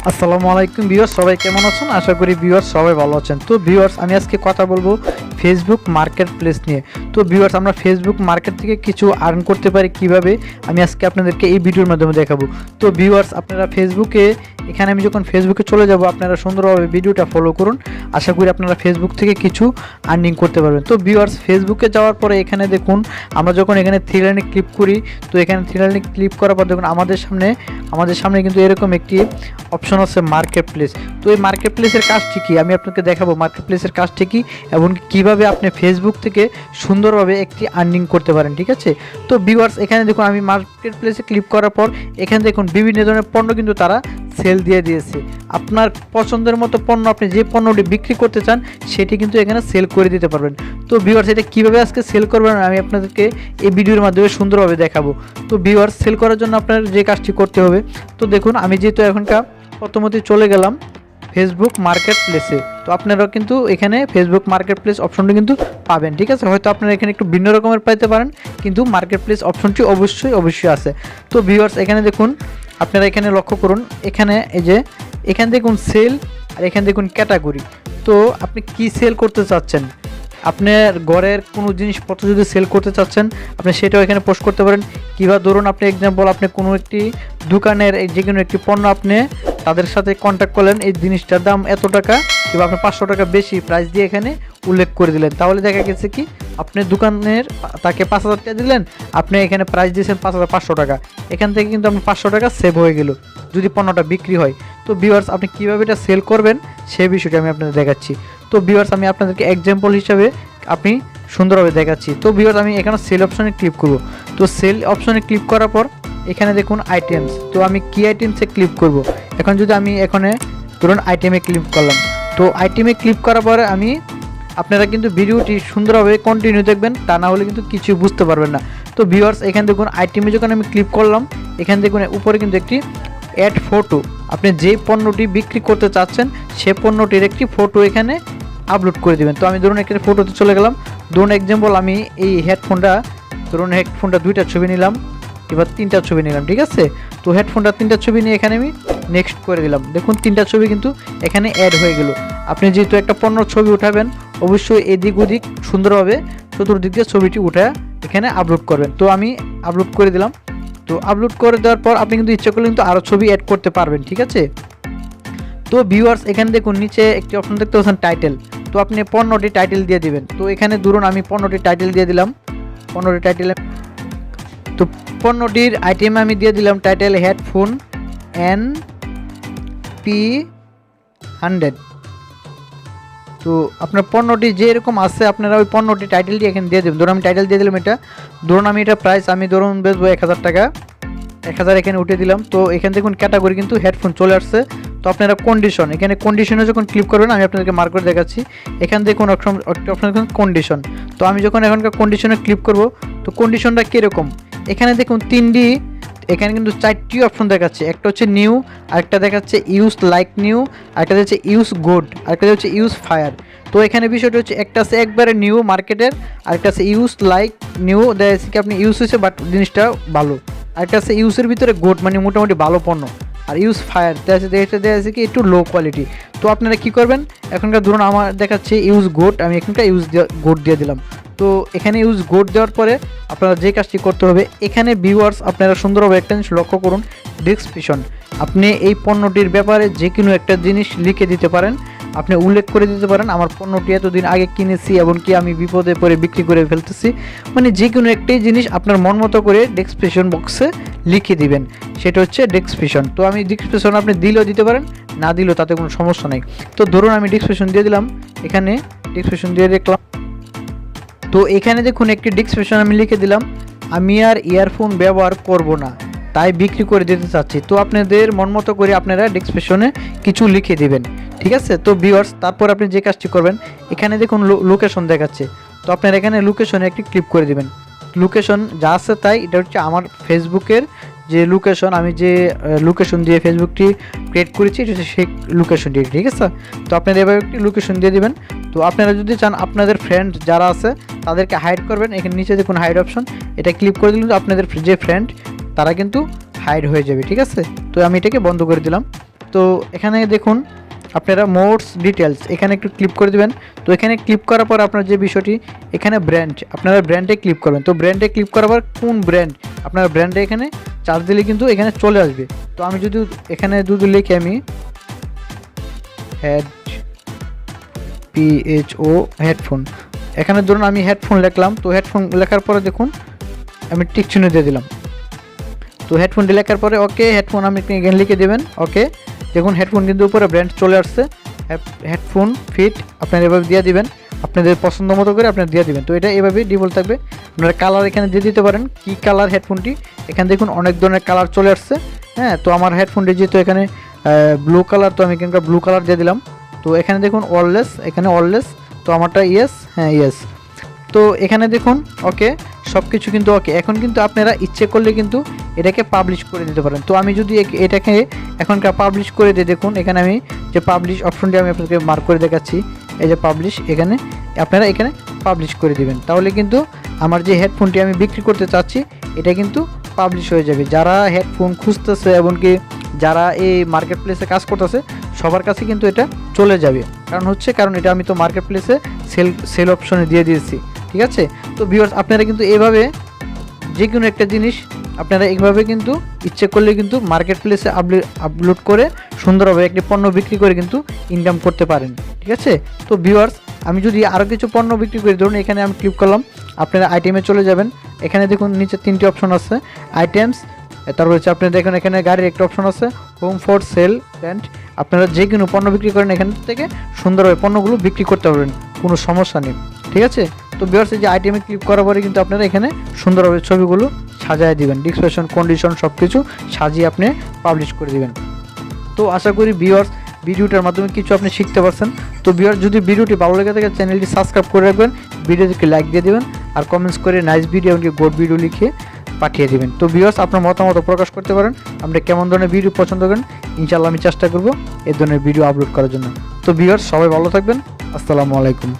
আসসালামু আলাইকুম ভিউয়ার্স, সবাই কেমন আছেন? আশা করি ভিউয়ার্স সবাই ভালো আছেন। তো ভিউয়ার্স, আমি আজকে কথা বলবো ফেসবুক মার্কেট প্লেস নিয়ে। তো ভিউয়ার্স, আমরা ফেসবুক মার্কেট থেকে কিছু আর্ন করতে পারি কিভাবে, আমি আজকে আপনাদেরকে এই ভিডিওর মাধ্যমে দেখাবো। তো ভিউয়ার্স, আপনারা ফেসবুকে, এখানে আমি যখন ফেসবুকে চলে যাব, আপনারা সুন্দরভাবে ভিডিওটা ফলো করুন। আশা করি আপনারা ফেসবুক থেকে কিছু আর্নিং করতে পারবেন। তো ভিউয়ার্স, ফেসবুকে যাওয়ার পরে এখানে দেখুন, আমরা যখন এখানে থ্রি লাইনে ক্লিক করি, তো এখানে থ্রি লাইনে ক্লিক করার পর দেখুন আমাদের সামনে কিন্তু এরকম একটি অপশন আছে মার্কেট প্লেস। তো এই মার্কেট প্লেসের কাজটি কি আমি আপনাকে দেখাবো, মার্কেট প্লেসের কাজটি কি এবং কীভাবে আপনি ফেসবুক থেকে সুন্দরভাবে একটি আর্নিং করতে পারেন। ঠিক আছে, তো ভিউয়ার্স, এখানে দেখুন আমি মার্কেট প্লেসে ক্লিক করার পর এখানে দেখুন বিভিন্ন ধরনের পণ্য কিন্তু তারা সেল দিয়ে দিয়েছে। আপনার পছন্দের মতো পণ্য, আপনি যে পণ্যটি বিক্রি করতে চান সেটি কিন্তু এখানে সেল করে দিতে পারবেন। তো ভিউয়ার্স, এটা কীভাবে আজকে সেল করবেন আমি আপনাদেরকে এই ভিডিওর মাধ্যমে সুন্দরভাবে দেখাবো। তো ভিউয়ার্স, সেল করার জন্য আপনার যে কাজটি করতে হবে, তো দেখুন আমি যেহেতু এখনকার প্রথমত চলে গেলাম ফেসবুক মার্কেট প্লেসে। তো আপনারাও কিন্তু এখানে ফেসবুক মার্কেট প্লেস অপশনটি কিন্তু পাবেন। ঠিক আছে, হয়তো আপনারা এখানে একটু ভিন্ন রকমের পাইতে পারেন, কিন্তু মার্কেট প্লেস অপশনটি অবশ্যই আছে। তো ভিউয়ার্স, এখানে দেখুন, আপনারা এখানে লক্ষ্য করুন, এখানে এই যে এখানে দেখুন সেল, আর এখানে দেখুন ক্যাটাগরি। তো আপনি কি সেল করতে চাচ্ছেন, আপনার ঘরের কোনো জিনিসপত্র যদি সেল করতে চাচ্ছেন, আপনি সেটাও এখানে পোস্ট করতে পারেন। কিংবা ধরুন আপনি এক্সাম্পল, আপনি কোনো একটি দোকানের যে কোনো একটি পণ্য আপনি তাদের সাথে কন্ট্যাক্ট করলেন, এই জিনিসটার দাম এত টাকা, কিংবা আপনি 500 টাকা বেশি প্রাইস দিয়ে এখানে উল্লেখ করে দিলেন। তাহলে দেখা গেছে কি, আপনি দোকানের তাকে 5000 টাকা দিলেন, আপনি এখানে প্রাইস দিয়েছেন 5500 টাকা। এখান থেকে কিন্তু আপনি 500 টাকা সেভ হয়ে গেল যদি পণ্যটা বিক্রি হয়। তো ভিউয়ার্স, আপনি কীভাবে এটা সেল করবেন সেই বিষয়টা আমি আপনাদের দেখাচ্ছি। তো ভিউয়ার্স, আমি আপনাদেরকে এক্সাম্পল হিসাবে আপনি সুন্দরভাবে দেখাচ্ছি। তো ভিউয়ার্স, আমি এখানে সেল অপশনে ক্লিক করব। তো সেল অপশনে ক্লিক করার পর এখানে দেখুন আইটেমস। তো আমি কি আইটেমসে ক্লিক করব, এখন যদি আমি এখানে ধরুন আইটেমে ক্লিক করলাম। তো আইটেমে ক্লিক করার পরে আপনারা কিন্তু ভিডিওটি সুন্দরভাবে কন্টিনিউ দেখবেন, তা না হলে কিন্তু কিছু বুঝতে পারবেন না। তো ভিউয়ার্স, এখানে দেখুন আইটেমে যখন আমি ক্লিক করলাম, এখানে দেখুন উপরে কিন্তু একটি অ্যাড ফটো, আপনি যে পণ্যটি বিক্রি করতে চাচ্ছেন সে পণ্যটির একটি ফটো এখানে আপলোড করে দেবেন। তো আমি ধরুন এখানে ফটোতে চলে গেলাম। ধরুন এক্সাম্পল, আমি এই হেডফোনটা 2টা ছবি নিলাম, এবার 3টা ছবি নিলাম। ঠিক আছে, তো হেডফোনটা 3টা ছবি নিয়ে এখানে আমি নেক্সট করে দিলাম। দেখুন 3টা ছবি কিন্তু এখানে অ্যাড হয়ে গেল। আপনি যেহেতু একটা পণ্য ছবি উঠাবেন, অবশ্যই এদিক ওদিক সুন্দরভাবে চতুর্দিক দিয়ে ছবিটি উঠে এখানে আপলোড করবেন। তো আমি আপলোড করে দিলাম। তো আপলোড করে দেওয়ার পর আপনি কিন্তু ইচ্ছে করলে কিন্তু আরও ছবি অ্যাড করতে পারবেন। ঠিক আছে, তো ভিউয়ার্স, এখানে দেখুন নিচে একটি অপশন দেখতে পাচ্ছেন টাইটেল। তো আপনি পণ্যটি টাইটেল দিয়ে দিবেন। তো এখানে ধরুন আমি পণ্যটি টাইটেল দিয়ে দিলাম। পণ্যটি টাইটেল, তো পণ্যটির আইটেম আমি দিয়ে দিলাম টাইটেল হেডফোন NP100। তো আপনার পণ্যটি যেরকম আছে আপনারা ওই পণ্যটি টাইটেলটি এখানে দিয়ে দেবেন। ধরুন আমি টাইটেল দিয়ে দিলাম, এটা ধরুন আমি এটা প্রাইস আমি ধরুন বেচবো 1000 টাকা, 1000 এখানে উঠে দিলাম। তো এখানে দেখুন ক্যাটাগরি কিন্তু হেডফোন চলে আসছে। তো আপনারা কন্ডিশন, এখানে কন্ডিশনে যখন ক্লিক করবেন, আমি আপনাদেরকে মার্ক করে দেখাচ্ছি। এখানে দেখুন অপশন কন্ডিশন। তো আমি যখন এখানকার কন্ডিশনে ক্লিক করব, তো কন্ডিশনটা কীরকম, এখানে দেখুন এখানে কিন্তু 4টি অপশন দেখাচ্ছে। একটা হচ্ছে নিউ, আরেকটা দেখাচ্ছে ইউজ লাইক নিউ, আরেকটা হচ্ছে ইউজ গুড, আরেকটা হচ্ছে ইউজ ফায়ার। তো এখানে বিষয়টা হচ্ছে, একটা আছে একবারে নিউ মার্কেটের, আরেকটা আছে ইউজ লাইক নিউ, দেখা কি আপনি ইউজ হয়েছে বাট জিনিসটা ভালো, আরেকটা আছে ইউজের ভিতরে গুড মানে মোটামুটি ভালো পণ্য, আর ইউজ ফায়ার দেখা যাচ্ছে কি একটু লো কোয়ালিটি। তো আপনারা কি করবেন, এখনকার ধরুন আমার দেখাচ্ছে ইউজ গুড, আমি এখানকার ইউজ গুড দিয়ে দিলাম। তো এখানে ইউজ গুড দেওয়ার পরে আপনারা যে কাজটি করতে হবে, এখানে ভিউয়ার্স আপনারা সুন্দরভাবে একটা জিনিস লক্ষ্য করুন, ডেসক্রিপশন। আপনি এই পণ্যটির ব্যাপারে যে কোনো একটা জিনিস লিখে দিতে পারেন, আপনি উল্লেখ করে দিতে পারেন আমার পণ্যটি এতদিন আগে কিনেছি এবং কি আমি বিপদে পড়ে বিক্রি করে ফেলতেছি, মানে যে কোনো একটাই জিনিস আপনার মন মতো করে ডেসক্রিপশন বক্সে লিখে দিবেন, সেটা হচ্ছে ডেসক্রিপশন। তো আমি ডেসক্রিপশন আপনি দিলেও দিতে পারেন, না দিলেও তাতে কোনো সমস্যা নেই। তো ধরুন আমি ডেসক্রিপশন দিয়ে দিলাম, এখানে ডেসক্রিপশন দিয়ে দেখলাম। তো এখানে দেখুন একটি ডেসক্রিপশন আমি লিখে দিলাম, আমি আর ইয়ারফোন ব্যবহার করব না, তাই বিক্রি করে দিতে চাচ্ছি। তো আপনাদের মন মতো করে আপনারা ডেসক্রিপশনে কিছু লিখে দিবেন। ঠিক আছে, তো ভিউয়ার্স, তারপর আপনি যে কাজটি করবেন, এখানে দেখুন লোকেশন দেখাচ্ছে। তো আপনারা এখানে লোকেশনে একটি ক্লিক করে দিবেন। লোকেশন যা আছে তাই, এটা হচ্ছে আমার ফেসবুকের যে লোকেশন, আমি যে লোকেশন দিয়ে ফেসবুকটি ক্রিয়েট করেছি, এটা হচ্ছে সেই লোকেশনটি। ঠিক আছে, তো আপনারা এভাবে একটি লোকেশন দিয়ে দিবেন। তো আপনারা যদি চান আপনাদের ফ্রেন্ড যারা আছে তাদেরকে হাইড করবেন, এখানে নিচে দেখুন হাইড অপশন, এটা ক্লিক করে দিলে আপনাদের যে ফ্রেন্ড তারা কিন্তু হাইড হয়ে যাবে। ঠিক আছে, তো আমি এটাকে বন্ধ করে দিলাম। তো এখানে দেখুন আপনারা মোডস ডিটেলস এখানে একটু ক্লিক করে দেবেন। তো এখানে ক্লিক করার পর আপনার যে বিষয়টি এখানে ব্র্যান্ড, আপনারা ব্র্যান্ডে ক্লিক করবেন। তো ব্র্যান্ডে ক্লিক করার পর কোন ব্র্যান্ড, আপনার ব্র্যান্ডে এখানে চার্জ দিলে কিন্তু এখানে চলে আসবে। তো আমি যদি এখানে লিখি আমি হেডফোন, এখানে ধরুন আমি হেডফোন লিখলাম। তো হেডফোন লেখার পরে দেখুন আমি টিক চিহ্ন দিয়ে দিলাম। তো হেডফোনটি লেখার পরে ওকে হেডফোন আপনি এখানে লিখে দেবেন। ওকে, দেখুন হেডফোন কিন্তু উপরে ব্র্যান্ড চলে আসছে, হেডফোন ফিট আপনারা এভাবে দিয়ে দিবেন, আপনাদের পছন্দ মতো করে আপনারা দিয়ে দিবেন। তো এটা এভাবেই ডিফল্ট থাকবে। আপনারা কালার এখানে দিয়ে দিতে পারেন, কি কালার হেডফোনটি, এখানে দেখুন অনেক ধরনের কালার চলে আসছে। হ্যাঁ, তো আমার হেডফোনটি যেহেতু এখানে ব্লু কালার, তো আমি এখানকার ব্লু কালার দিয়ে দিলাম। তো এখানে দেখুন অললেস, এখানে অললেস, তো আমারটা ইয়েস, হ্যাঁ ইয়েস। তো এখানে দেখুন ওকে, সব কিছু কিন্তু ওকে। এখন কিন্তু আপনারা ইচ্ছে করলে কিন্তু এটাকে পাবলিশ করে দিতে পারেন। তো আমি যদি এটাকে এখনকার পাবলিশ করে দিই, দেখুন এখানে আমি যে পাবলিশ অপশনটি আমি আপনাকে মার্ক করে দেখাচ্ছি, এই যে পাবলিশ, এখানে আপনারা এখানে পাবলিশ করে দিবেন। তাহলে কিন্তু আমার যে হেডফোনটি আমি বিক্রি করতে চাচ্ছি এটা কিন্তু পাবলিশ হয়ে যাবে। যারা হেডফোন খুঁজতেছে এমনকি যারা এই মার্কেট প্লেসে কাজ করতেছে সবার কাছে কিন্তু এটা চলে যাবে। কারণ এটা আমি তো মার্কেট প্লেসে সেল অপশনে দিয়ে দিয়েছি, ঠিক আছে। তো ভিউয়ার্স আপনারা কিন্তু এভাবে যে কোনো একটা জিনিস আপনারা এইভাবে কিন্তু ইচ্ছে করলে কিন্তু মার্কেট প্লেসে আপলোড করে সুন্দরভাবে একটি পণ্য বিক্রি করে কিন্তু ইনকাম করতে পারেন, ঠিক আছে। তো ভিউয়ার্স আমি যদি আরও কিছু পণ্য বিক্রি করি, ধরুন এখানে আমি ক্লিক করলাম, আপনারা আইটেমে চলে যাবেন। এখানে দেখুন নিচে 3টি অপশন আছে, আইটেমস, তারপর হচ্ছে আপনারা দেখুন এখানে গাড়ির একটা অপশন আছে, হোম ফর সেল ব্র্যান্ড। আপনারা যে কোনো পণ্য বিক্রি করেন এখান থেকে সুন্দরভাবে পণ্যগুলো বিক্রি করতে পারবেন, কোনো সমস্যা নেই, ঠিক আছে। তো ভিউয়ার্স এই যে আইটেমে ক্লিক করার পরে কিন্তু আপনারা এখানে সুন্দরভাবে ছবিগুলো সাজিয়ে দিবেন, ডিসক্রিপশন কন্ডিশন সব কিছু সাজিয়ে আপনি পাবলিশ করে দিবেন। তো আশা করি ভিউয়ার্স ভিডিওটার মাধ্যমে কিছু আপনি শিখতে পারছেন। তো ভিউয়ার্স যদি ভিডিওটি ভালো লেগে থাকে চ্যানেলটি সাবস্ক্রাইব করে রাখবেন, ভিডিওটিকে লাইক দিয়ে দেবেন আর কমেন্টস করে নাইস ভিডিও এবং গুড ভিডিও লিখে পাঠিয়ে দেবেন। তো ভিউয়ার্স আপনার মতামত প্রকাশ করতে পারেন, আপনি কেমন ধরনের ভিডিও পছন্দ করেন, ইনশাআল্লাহ আমি চেষ্টা করব এই ধরনের ভিডিও আপলোড করার জন্য। তো ভিউয়ার্স সবাই ভালো থাকবেন, আসসালামু আলাইকুম।